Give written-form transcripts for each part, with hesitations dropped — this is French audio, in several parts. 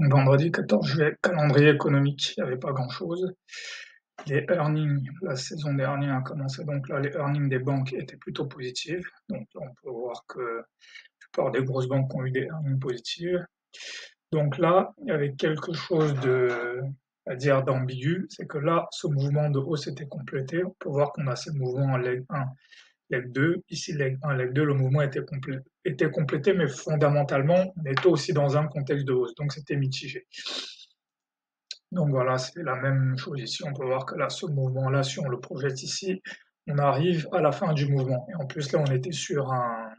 Donc vendredi 14 juillet, calendrier économique, il n'y avait pas grand-chose. Les earnings, la saison des earnings a commencé, donc là les earnings des banques étaient plutôt positifs. Donc là, on peut voir que la plupart des grosses banques ont eu des earnings positifs. Donc là, il y avait quelque chose à dire d'ambigu, c'est que là, ce mouvement de hausse était complété. On peut voir qu'on a ces mouvements en leg 1, leg 2. Ici, leg 1, leg 2, le mouvement était complété, mais fondamentalement, on était aussi dans un contexte de hausse, donc c'était mitigé. Donc voilà, c'est la même chose ici. On peut voir que là, ce mouvement-là, si on le projette ici, on arrive à la fin du mouvement. Et en plus, là, on était sur un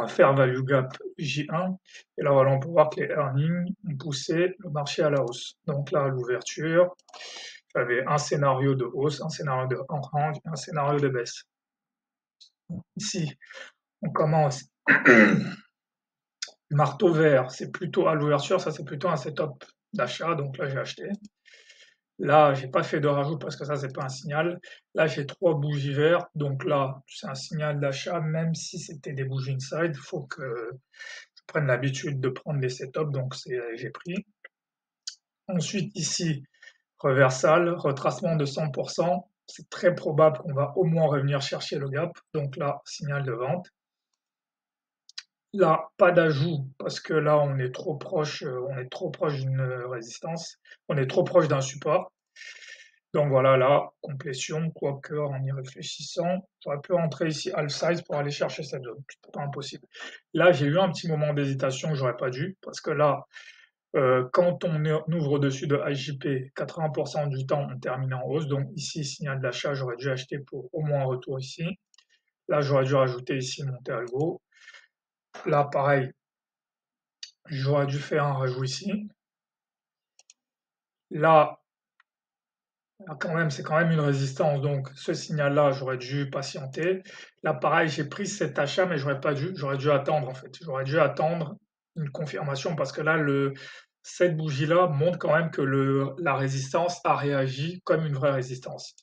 fair value gap J1. Et là, voilà, on peut voir que les earnings ont poussé le marché à la hausse. Donc là, à l'ouverture, j'avais un scénario de hausse, un scénario de range, un scénario de baisse. Ici, on commence. Marteau vert, c'est plutôt à l'ouverture, ça c'est plutôt un setup d'achat, donc là j'ai acheté. Là, j'ai pas fait de rajout parce que ça c'est pas un signal. Là, j'ai 3 bougies vertes, donc là, c'est un signal d'achat, même si c'était des bougies inside, il faut que je prenne l'habitude de prendre des setups, donc j'ai pris. Ensuite, ici, reversal, retracement de 100%. C'est très probable qu'on va au moins revenir chercher le gap, donc là, signal de vente. Là, pas d'ajout parce que là, on est trop proche d'une résistance, on est trop proche d'un support. Donc voilà, là, complétion, quoique en y réfléchissant, j'aurais pu rentrer ici half size pour aller chercher cette zone, c'est pas impossible. Là, j'ai eu un petit moment d'hésitation que j'aurais pas dû, parce que là, quand on ouvre au-dessus de HJP, 80% du temps, on termine en hausse, donc ici, signal d'achat, j'aurais dû acheter pour au moins un retour ici. Là, j'aurais dû rajouter ici monter algo. Là, pareil, j'aurais dû faire un rajout ici. Là, quand même, c'est quand même une résistance, donc ce signal-là, j'aurais dû patienter. Là, pareil, j'ai pris cet achat, mais j'aurais dû attendre en fait. J'aurais dû attendre une confirmation parce que là, cette bougie-là montre quand même que la résistance a réagi comme une vraie résistance.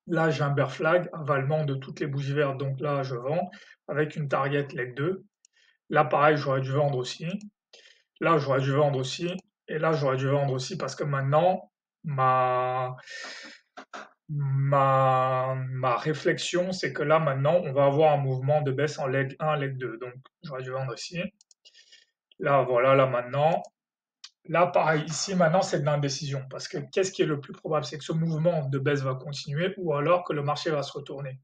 Là, j'ai un bear flag, avalement de toutes les bougies vertes, donc là, je vends avec une target leg 2. Là, pareil, j'aurais dû vendre aussi. Là, j'aurais dû vendre aussi. Et là, j'aurais dû vendre aussi parce que maintenant, ma réflexion, c'est que là, maintenant, on va avoir un mouvement de baisse en leg 1, leg 2. Donc, j'aurais dû vendre ici. Là, voilà, là, maintenant. Là, pareil, ici, maintenant, c'est de l'indécision. Parce que qu'est-ce qui est le plus probable? C'est que ce mouvement de baisse va continuer ou alors que le marché va se retourner.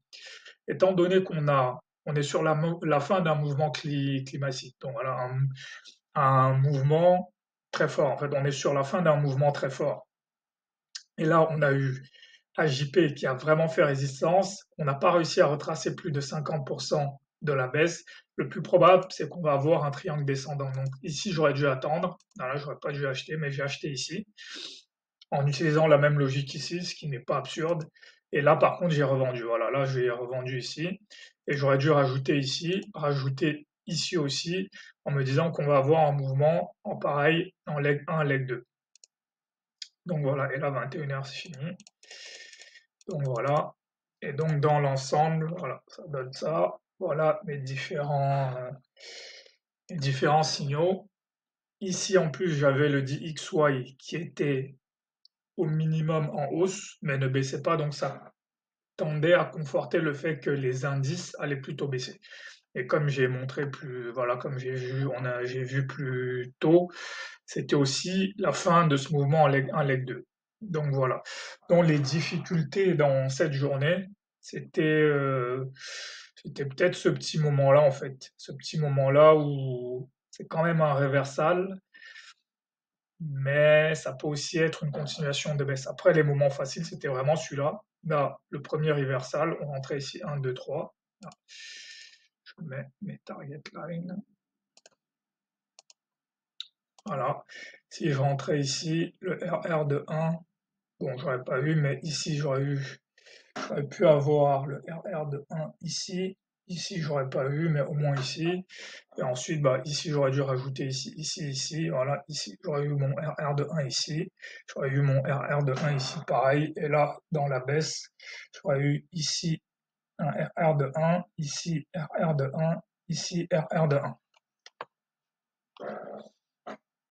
Étant donné on est sur la fin d'un mouvement climatique. Donc, voilà, un mouvement très fort. En fait, on est sur la fin d'un mouvement très fort. Et là, on a eu AJP qui a vraiment fait résistance. On n'a pas réussi à retracer plus de 50% de la baisse. Le plus probable, c'est qu'on va avoir un triangle descendant. Donc ici, j'aurais dû attendre. Non, là, j'aurais pas dû acheter, mais j'ai acheté ici en utilisant la même logique ici, ce qui n'est pas absurde. Et là, par contre, j'ai revendu. Voilà, là, j'ai revendu ici. Et j'aurais dû rajouter ici, rajouter ici aussi, en me disant qu'on va avoir un mouvement en pareil, en leg 1, leg 2. Donc voilà, et là, 21h, c'est fini. Donc voilà. Et donc dans l'ensemble, voilà, ça donne ça. Voilà mes différents signaux. Ici, en plus, j'avais le DXY qui était au minimum en hausse, mais ne baissait pas, donc ça tendait à conforter le fait que les indices allaient plutôt baisser. Et comme j'ai montré plus, voilà, comme j'ai vu plus tôt, c'était aussi la fin de ce mouvement en leg 1, leg 2. Donc voilà. Donc les difficultés dans cette journée, c'était peut-être ce petit moment-là en fait, ce petit moment-là où c'est quand même un réversal, mais ça peut aussi être une continuation de baisse. Après, les moments faciles, c'était vraiment celui-là. Là, le premier reversal, on rentrait ici 1, 2, 3. Là, je mets mes target line. Voilà. Si je rentrais ici, le RR de 1, bon, j'aurais pas eu, mais ici, j'aurais pu avoir le RR de 1 ici. Ici, j'aurais pas eu, mais au moins ici. Et ensuite, bah, ici, j'aurais dû rajouter ici. Voilà, ici, j'aurais eu mon RR de 1 ici. J'aurais eu mon RR de 1 ici, pareil. Et là, dans la baisse, j'aurais eu ici un RR de 1, ici RR de 1, ici RR de 1.